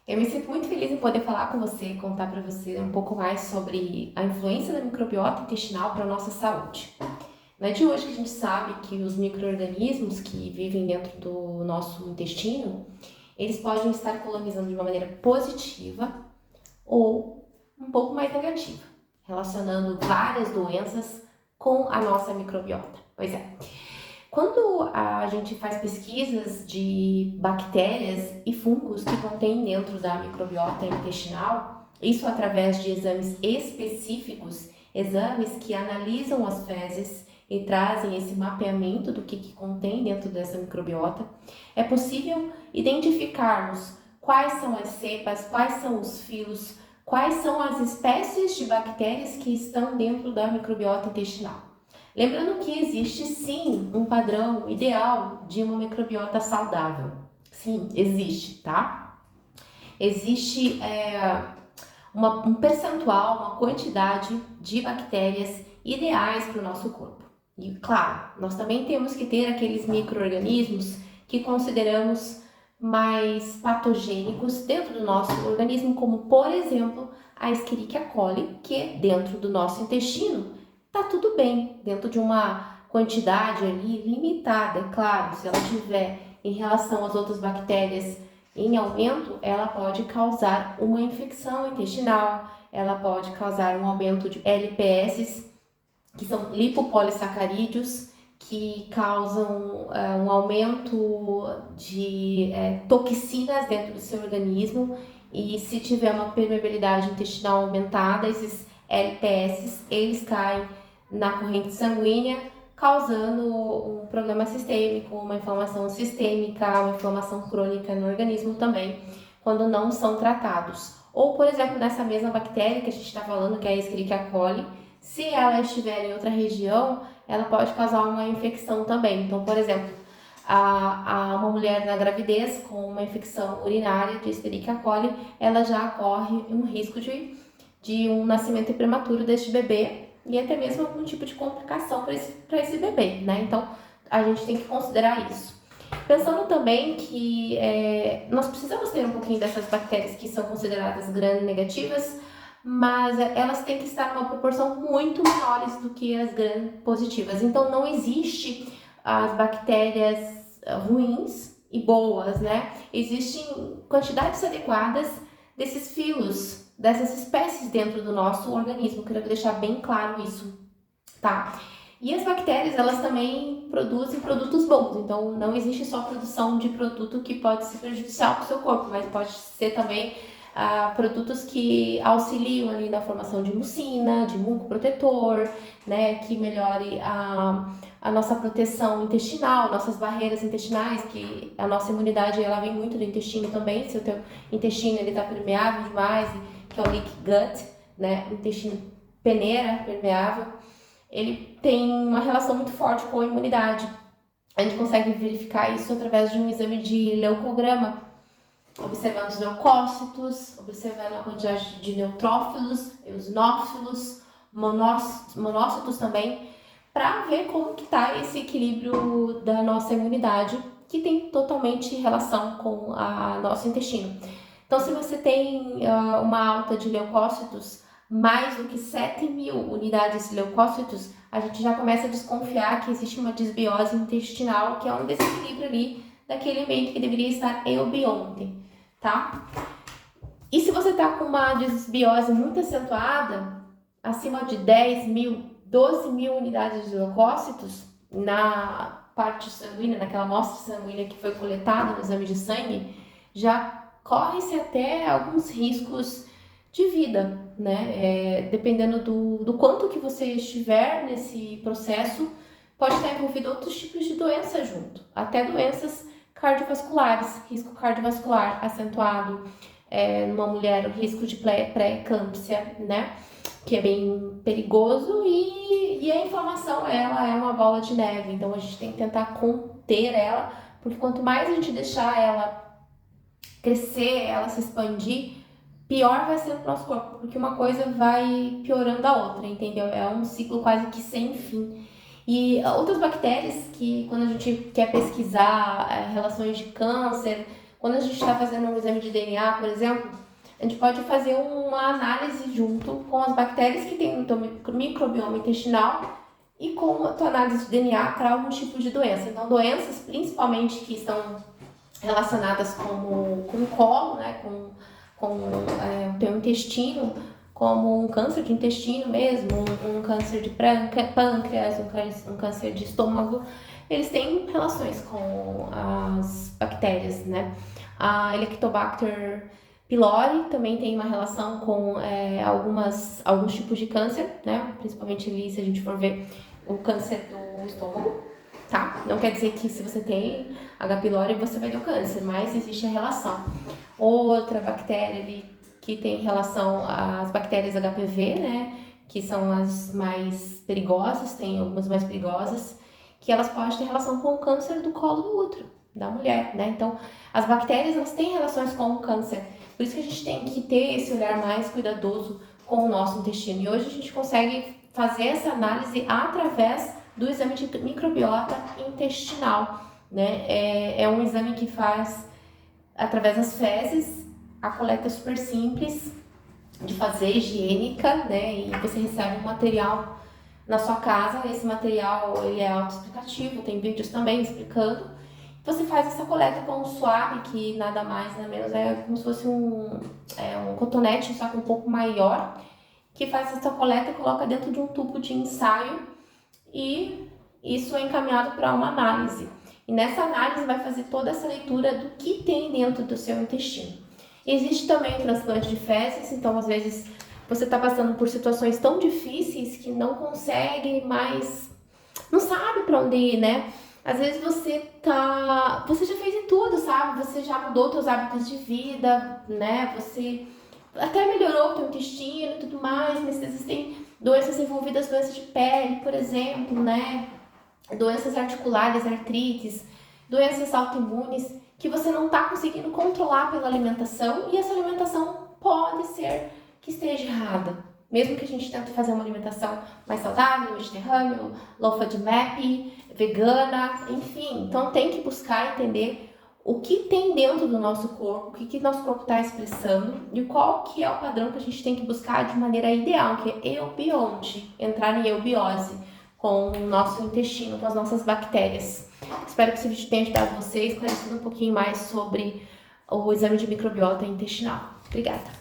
Eu me sinto muito feliz em poder falar com você, contar para você um pouco mais sobre a influência da microbiota intestinal para a nossa saúde. Não é de hoje que a gente sabe que os micro-organismos que vivem dentro do nosso intestino, eles podem estar colonizando de uma maneira positiva ou um pouco mais negativa, relacionando várias doenças com a nossa microbiota. Pois é. Quando a gente faz pesquisas de bactérias e fungos que contêm dentro da microbiota intestinal, isso através de exames específicos, exames que analisam as fezes e trazem esse mapeamento do que contém dentro dessa microbiota, é possível identificarmos quais são as cepas, quais são os filos, quais são as espécies de bactérias que estão dentro da microbiota intestinal. Lembrando que existe sim um padrão ideal de uma microbiota saudável. Sim, existe, tá? Existe um percentual, uma quantidade de bactérias ideais para o nosso corpo. E claro, nós também temos que ter aqueles micro-organismos que consideramos mais patogênicos dentro do nosso organismo, como por exemplo a Escherichia coli, que é dentro do nosso intestino tá tudo bem, dentro de uma quantidade ali limitada, é claro, se ela tiver em relação às outras bactérias em aumento, ela pode causar uma infecção intestinal, ela pode causar um aumento de LPS, que são lipopolissacarídeos, que causam um aumento de toxinas dentro do seu organismo, e se tiver uma permeabilidade intestinal aumentada, esses LPS, eles caem na corrente sanguínea, causando um problema sistêmico, uma inflamação sistêmica, uma inflamação crônica no organismo também, quando não são tratados. Ou, por exemplo, nessa mesma bactéria que a gente está falando, que é a Escherichia coli, se ela estiver em outra região, ela pode causar uma infecção também. Então, por exemplo, uma mulher na gravidez com uma infecção urinária de Escherichia coli, ela já corre um risco de um nascimento prematuro deste bebê e até mesmo algum tipo de complicação para esse bebê, né? Então, a gente tem que considerar isso. Pensando também que nós precisamos ter um pouquinho dessas bactérias que são consideradas gram-negativas, mas elas têm que estar numa proporção muito menores do que as gram-positivas. Então, não existe as bactérias ruins e boas, né? Existem quantidades adequadas desses filos, dessas espécies dentro do nosso organismo. Quero deixar bem claro isso, tá? E as bactérias, elas também produzem produtos bons, então não existe só produção de produto que pode ser prejudicial para o seu corpo, mas pode ser também produtos que auxiliam ali na formação de mucina, de muco protetor, né, que melhore a nossa proteção intestinal, nossas barreiras intestinais, que a nossa imunidade ela vem muito do intestino também. Se o teu intestino ele está permeável demais, que é o leaky gut, né, o intestino peneira, permeável, ele tem uma relação muito forte com a imunidade. A gente consegue verificar isso através de um exame de leucograma, observando os leucócitos, observando a quantidade de neutrófilos, eosinófilos, monócitos também, para ver como que está esse equilíbrio da nossa imunidade, que tem totalmente relação com o nosso intestino. Então, se você tem uma alta de leucócitos, mais do que 7.000 unidades de leucócitos, a gente já começa a desconfiar que existe uma desbiose intestinal, que é um desequilíbrio ali daquele ambiente que deveria estar eubionte, tá? E se você tá com uma desbiose muito acentuada, acima de 10.000, 12.000 unidades de leucócitos na parte sanguínea, naquela amostra sanguínea que foi coletada no exame de sangue, já corre-se até alguns riscos de vida, né? Dependendo do quanto que você estiver nesse processo, pode estar envolvido outros tipos de doença junto, até doenças cardiovasculares, risco cardiovascular acentuado, numa mulher o risco de pré-eclâmpsia, né? Que é bem perigoso, e a inflamação, ela é uma bola de neve, então a gente tem que tentar conter ela, porque quanto mais a gente deixar ela crescer, ela se expandir, pior vai ser o nosso corpo, porque uma coisa vai piorando a outra, entendeu? É um ciclo quase que sem fim. E outras bactérias que, quando a gente quer pesquisar relações de câncer, quando a gente está fazendo um exame de DNA, por exemplo, a gente pode fazer uma análise junto com as bactérias que tem no teu microbioma intestinal e com a tua análise de DNA para algum tipo de doença. Então, doenças principalmente que estão relacionadas com o colo, né, com o teu intestino, como um câncer de intestino mesmo, um câncer de pâncreas, um câncer de estômago, eles têm relações com as bactérias, né? A Helicobacter pylori também tem uma relação com alguns tipos de câncer, né? Principalmente ali, se a gente for ver o câncer do estômago, tá? Não quer dizer que se você tem H. pylori você vai ter o câncer, mas existe a relação. Outra bactéria ali que tem relação às bactérias HPV, né? Que são as mais perigosas, tem algumas mais perigosas, que elas podem ter relação com o câncer do colo do útero da mulher, né? Então, as bactérias, elas têm relações com o câncer. Por isso que a gente tem que ter esse olhar mais cuidadoso com o nosso intestino. E hoje a gente consegue fazer essa análise através do exame de microbiota intestinal, né? É um exame que faz através das fezes, a coleta é super simples de fazer, higiênica, né? E você recebe um material na sua casa. Esse material ele é autoexplicativo, tem vídeos também explicando. Você faz essa coleta com um swab, que nada mais, nada menos é como se fosse um cotonete, só que um pouco maior, que faz essa coleta e coloca dentro de um tubo de ensaio e isso é encaminhado para uma análise. E nessa análise vai fazer toda essa leitura do que tem dentro do seu intestino. Existe também o transplante de fezes, então às vezes você está passando por situações tão difíceis que não consegue mais, não sabe para onde ir, né? Às vezes você já fez de tudo, sabe? Você já mudou seus hábitos de vida, né? Você até melhorou o teu intestino e tudo mais, mas existem doenças envolvidas, doenças de pele, por exemplo, né? Doenças articulares, artrites, doenças autoimunes, que você não está conseguindo controlar pela alimentação, e essa alimentação pode ser que esteja errada. Mesmo que a gente tente fazer uma alimentação mais saudável, mediterrâneo, low FODMAP, vegana, enfim. Então tem que buscar entender o que tem dentro do nosso corpo, o que nosso corpo está expressando e qual que é o padrão que a gente tem que buscar de maneira ideal, que é eubionte, entrar em eubiose com o nosso intestino, com as nossas bactérias. Espero que esse vídeo tenha ajudado vocês, esclarecendo um pouquinho mais sobre o exame de microbiota intestinal. Obrigada!